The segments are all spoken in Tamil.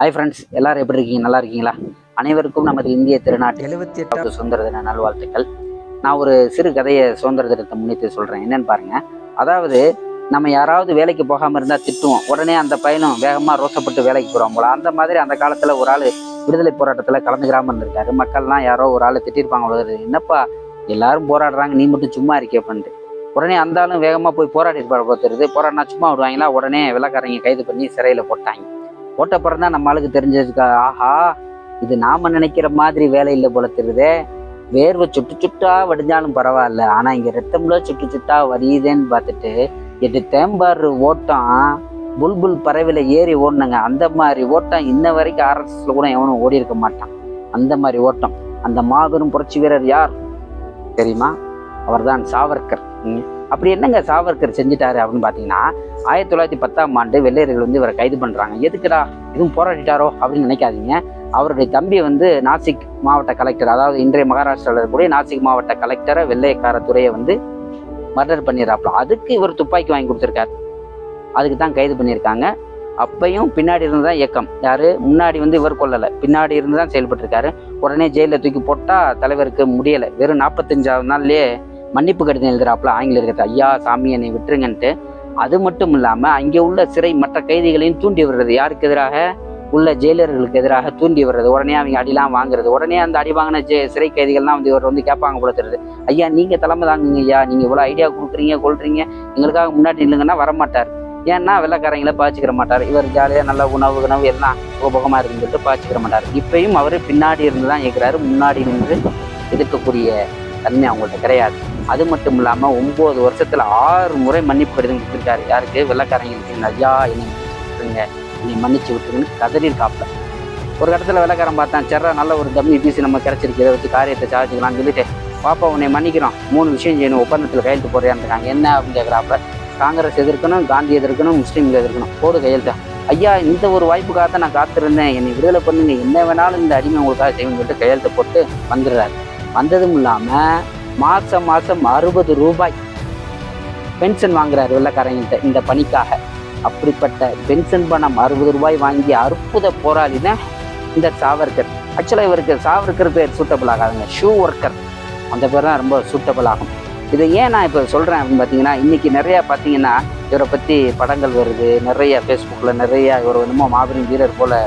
ஹாய் ஃப்ரெண்ட்ஸ், எல்லாரும் எப்படி இருக்கீங்க? நல்லா இருக்கீங்களா? அனைவருக்கும் நமது இந்திய திருநாட்டில் 78வது சுதந்திர தின நல்வாழ்த்துக்கள். நான் ஒரு சிறு கதையை சுதந்திர தினத்தை முன்னிட்டு சொல்கிறேன். என்னன்னு பாருங்கள். அதாவது நம்ம யாராவது வேலைக்கு போகாமல் இருந்தால் திட்டுவோம். உடனே அந்த பையனும் வேகமாக ரோசப்பட்டு வேலைக்கு போகிறோம் போல. அந்த மாதிரி அந்த காலத்தில் ஒரு ஆள் விடுதலை போராட்டத்தில் கலந்துக்கிறாமல் இருந்திருக்காரு. மக்கள்லாம் யாரோ ஒரு ஆள் திட்டிருப்பாங்க, என்னப்பா எல்லாரும் போராடுறாங்க, நீ மட்டும் சும்மா இருக்கே பண்ணிட்டு. உடனே அந்த ஆளும் வேகமாக போய் போராடி இருப்பார் பார்த்துருது. போராடினா சும்மா விடுவாங்களா? உடனே வெள்ளைக்காரங்க கைது பண்ணி சிறையில் போட்டாங்க. போட்டப்புறம் தான் நம்ம ஆளுக்கு தெரிஞ்சிருக்கா, ஆஹா இது நாம நினைக்கிற மாதிரி வேலை இல்லை போல தெரியுதே. வேர்வை சுட்டு சுட்டா வடிஞ்சாலும் பரவாயில்ல, ஆனா இங்க ரத்தம்ல சுட்டு சுட்டா வடியுதேன்னு பார்த்துட்டு 8 தேம்பாறு ஓட்டம் புல்புல் பறவையில ஏறி ஓடினங்க. அந்த மாதிரி ஓட்டம் இன்ன வரைக்கும் RSSல கூட எவனும் ஓடி இருக்க மாட்டான். அந்த மாதிரி ஓட்டம். அந்த மாபெரும் புரட்சி வீரர் யார் தெரியுமா? அவர்தான் சாவர்கர். அப்படி என்னங்க சாவர்கர் செஞ்சுட்டாரு அப்படின்னு பார்த்தீங்கன்னா, 1910ஆம் ஆண்டு வெள்ளையர்கள் இவரை கைது பண்றாங்க. எதுக்குடா, இதுவும் போராடிட்டாரோ அப்படின்னு நினைக்காதீங்க. அவருடைய தம்பி நாசிக் மாவட்ட கலெக்டர், அதாவது இன்றைய மகாராஷ்டிராவில் இருக்கக்கூடிய நாசிக் மாவட்ட கலெக்டரை வெள்ளையக்கார துறையை மர்டர் பண்ணிடுறாப்ல. அதுக்கு இவர் துப்பாக்கி வாங்கி கொடுத்துருக்காரு. அதுக்கு தான் கைது பண்ணியிருக்காங்க. அப்பையும் பின்னாடி இருந்து தான் இயக்கம். யாரு முன்னாடி இவர் கொல்லலை, பின்னாடி இருந்து தான் செயல்பட்டிருக்காரு. உடனே ஜெயிலில் தூக்கி போட்டால் தலைவருக்கு முடியலை. வெறும் 45ஆவது நாள்லேயே மன்னிப்பு கடிதம் எழுதுறாப்புல ஆங்கிலேயருக்கு, ஐயா சாமி என்னை விட்டுருங்கன்ட்டு. அது மட்டும் இல்லாமல் அங்கே உள்ள சிறை மற்ற கைதிகளையும் தூண்டி விடுறது. யாருக்கு எதிராக? உள்ள ஜெயிலர்களுக்கு எதிராக தூண்டி விடுறது. உடனே அவங்க அடிலாம் வாங்குறது. உடனே அந்த அடி வாங்கின சிறை கைதிகள்லாம் இவர் கேட்பாங்க போல தெரியுது, ஐயா நீங்கள் தலைமை தாங்குங்க ஐயா, நீங்கள் இவ்வளோ ஐடியா கொடுக்குறீங்க கொள்றீங்க, எங்களுக்காக முன்னாடி இல்லைங்கன்னா வரமாட்டார். ஏன்னா வெள்ளைக்காரங்களை பாய்ச்சிக்கிற மாட்டார். இவர் ஜாலியாக நல்ல உணவு எல்லாம் உபகமாக இருக்குன்னு சொல்லிட்டு பாய்ச்சிக்கிற மாட்டார். இப்பயும் அவர் பின்னாடி இருந்து தான் இருக்கிறாரு. முன்னாடி நின்று எதிர்க்கக்கூடிய தன்மை அவங்கள்ட்ட கிடையாது. அது மட்டும் இல்லாமல் 9 வருஷத்துல 6 முறை மன்னிப்பு கடிதம் கொடுத்துருக்காரு. யாருக்கு? வெள்ளைக்காரங்களுக்கு. ஐயா என்னை விட்டுருங்க, என்னை மன்னிச்சு விட்டுருங்கன்னு கதறியிருக்காப்புல. ஒரு இடத்துல வெள்ளைக்காரன் பார்த்தான், சர்றா நல்ல ஒரு டம்மி பீஸ் நம்ம கிடைச்சிருக்கு, இதை வச்சு காரியத்தை சாதிச்சுக்கலாம்னு சொல்லிட்டு, பாப்பா உன்னை மன்னிக்கிறோம், 3 விஷயம் செய்யணும், ஒப்பந்தத்தில் கையெழுத்து போடுறியான்னு இருக்காங்க. என்ன அப்படின்னு கேட்குறாப்புல. காங்கிரஸ் எதிர்க்கணும், காந்தி எதிர்க்கணும், முஸ்லீம்கள் எதிர்க்கணும், போடு கையெழுத்தா. ஐயா இந்த ஒரு வாய்ப்புக்காக தான் நான் காத்திருந்தேன், என்னை விடுதலை பண்ணுங்க, என்ன வேணாலும் இந்த அடிமை உங்களுக்காக செய்யணும்னு சொல்லிட்டு கையெழுத்தை போட்டு வந்துடுறாரு. வந்ததும் இல்லாமல் மாதம் 60 ரூபாய் பென்ஷன் வாங்குறாரு வெள்ளைக்காரங்கிட்ட இந்த பணிக்காக. அப்படிப்பட்ட பென்ஷன் பணம் 60 ரூபாய் வாங்கிய அற்புத போராளி தான் இந்த சாவர்கர். ஆக்சுவலாக இவருக்கு சாவர்கர் பேர் சூட்டபிள் ஆகாதுங்க, ஷூ ஒர்க்கர் அந்த பேர் தான் ரொம்ப சூட்டபிள் ஆகும். இதை ஏன் நான் இப்போ சொல்கிறேன் அப்படின்னு பார்த்தீங்கன்னா, இன்றைக்கி நிறையா பார்த்தீங்கன்னா இவரை பற்றி படங்கள் வருது, நிறைய ஃபேஸ்புக்கில் நிறையா இவர் மாபெரும் வீரர் போல்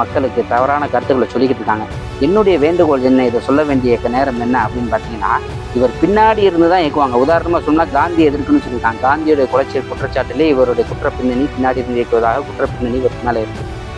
மக்களுக்கு தவறான கருத்துக்களை சொல்லிக்கிட்டு இருக்காங்க. என்னுடைய வேண்டுகோள் என்ன, இதை சொல்ல வேண்டிய நேரம் என்ன அப்படின்னு பார்த்தீங்கன்னா, இவர் பின்னாடி இருந்து தான் இயக்குவாங்க. உதாரணமாக சொன்னால் காந்தி எதிர்க்குன்னு சொல்லியிருக்காங்க. காந்தியோடைய குற்றச்சாட்டிலே இவருடைய குற்ற பின்னணி பின்னாடி இருந்து இயக்குவதாக குற்ற பின்னணி இவருக்கு மேலே இருக்குது.